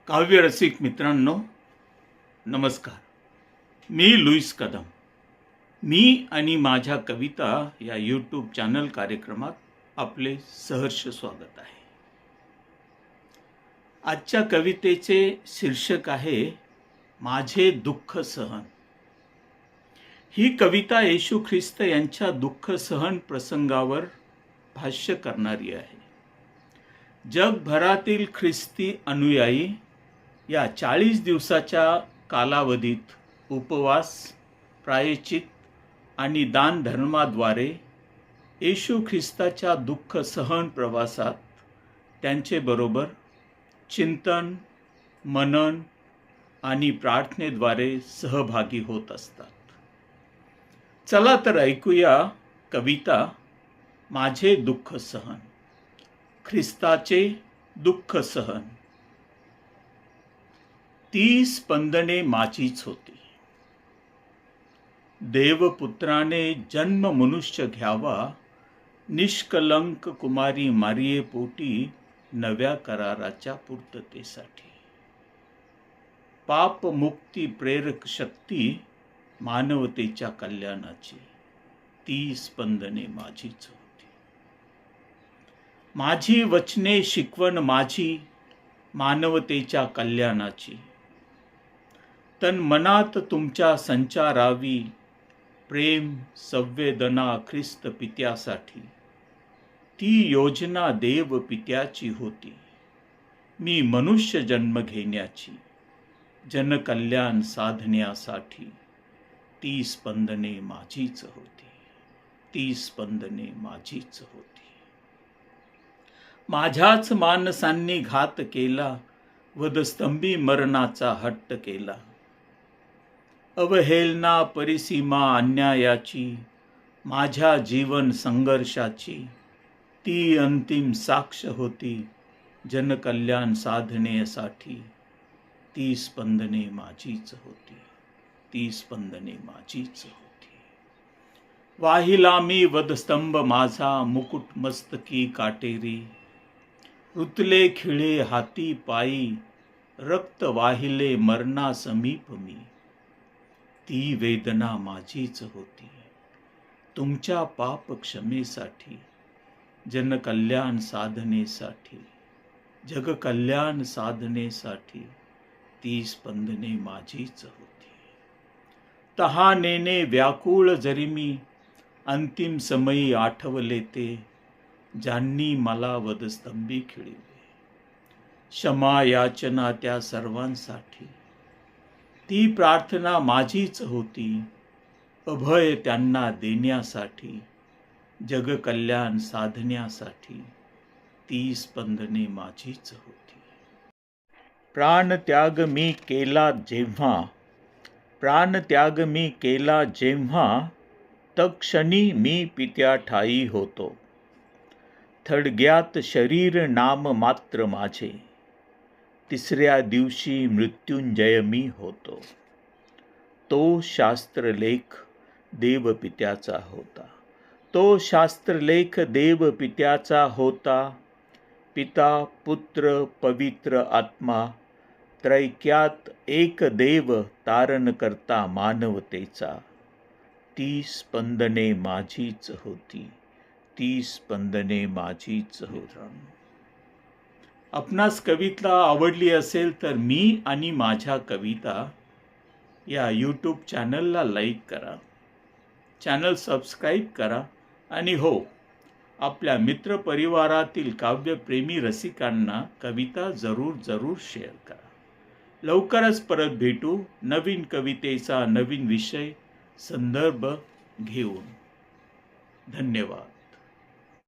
काव्यरसिक मित्रांनो, नमस्कार. मी लुईस कदम. मी आणि माझ्या कविता या यूट्यूब चॅनल कार्यक्रमात आपले सहर्ष स्वागत आहे. आजच्या कवितेचे शीर्षक आहे माझे दुःख सहन. ही कविता येशू ख्रिस्त यांच्या दुःख सहन प्रसंगावर भाष्य करणारी आहे. जगभरातील ख्रिस्ती अनुयायी या 40 दिवसाच्या कालावधीत उपवास, प्रायश्चित आणि दानधर्माद्वारे येशू ख्रिस्ताच्या दुःख सहन प्रवासात त्यांचेबरोबर चिंतन, मनन आणि प्रार्थनेद्वारे सहभागी होत असतात. चला तर ऐकूया कविता माझे दुःख सहन. ख्रिस्ताचे दुःख सहन. 30 स्पंदने माझीच होती. देवपुत्राने जन्म मनुष्य घ्यावा, निष्कलंक कुमारी मारिये पोटी नव्या कराराच्या पूर्ततेसाठी. पाप मुक्ती प्रेरक शक्ती मानवतेच्या कल्याणाची. 30 स्पंदने माझीच होती. माझी वचने शिकवण माझी मानवतेच्या कल्याणाची. तन मनात तुमच्या संचारावी प्रेम संवेदना ख्रिस्त पित्यासाठी. ती योजना देव पित्याची होती, मी मनुष्य जन्म घेण्याची, जनकल्याण साधण्यासाठी. 30 स्पंदने माझीच होती. 30 स्पंदने माझीच होती. माझ्याच माणसांनी घात केला, वधस्तंभी मरणाचा हट्ट केला. अवहेलना परिसीमा अन्यायाची, माझ्या जीवन संघर्षाची. ती अंतिम साक्ष होती जनकल्याण साधनेसाठी. 30 स्पंदने माझीच होती. 30 स्पंदने माझीच होती. वाहिला मी वधस्तंभ माझा, मुकुट मस्तकी काटेरी. रुतले खिळे हाती पायी, रक्त वाहिले मरणा समीप मी. ती वेदना माझीच होती तुमच्या पाप क्षमेसाठी, जनकल्याण साधनेसाठी, जगकल्याण साधनेसाठी. 30 स्पंदने माझीच होती. तहानेने व्याकुळ जरी मी, अंतिम समयी आठवले ते, ज्यांनी मला वधस्तंभी खिळले. क्षमा याचना त्या सर्वांसाठी. ती प्रार्थना माझीच होती, अभय त्यांना देण्यासाठी, जगकल्याण साधण्यासाठी. 30 स्पंदने माझीच होती. प्राणत्याग मी केला जेव्हा, प्राणत्याग मी केला जेव्हा, तत्क्षणी मी पित्या ठाई होतो. थडग्यात शरीर नाम मात्र माझे, तिसऱ्या दिवशी मृत्युंजय मी होतो. तो शास्त्रलेख देवपित्याचा होता. तो शास्त्रलेख देवपित्याचा होता. पिता पुत्र पवित्र आत्मा त्रैक्यात एक देव तारण करता मानवतेचा. 30 स्पंदने माझीच होती. 30 स्पंदने माझीच होती. आपणास कविता आवडली असेल तर मी आणि माझ्या कविता या यूट्यूब चॅनलला लाईक करा, चॅनल सबस्क्राईब करा आणि हो, आपल्या मित्रपरिवारातील काव्यप्रेमी रसिकांना कविता जरूर शेअर करा. लवकरच परत भेटू नवीन कवितेचा नवीन विषय संदर्भ घेऊन. धन्यवाद.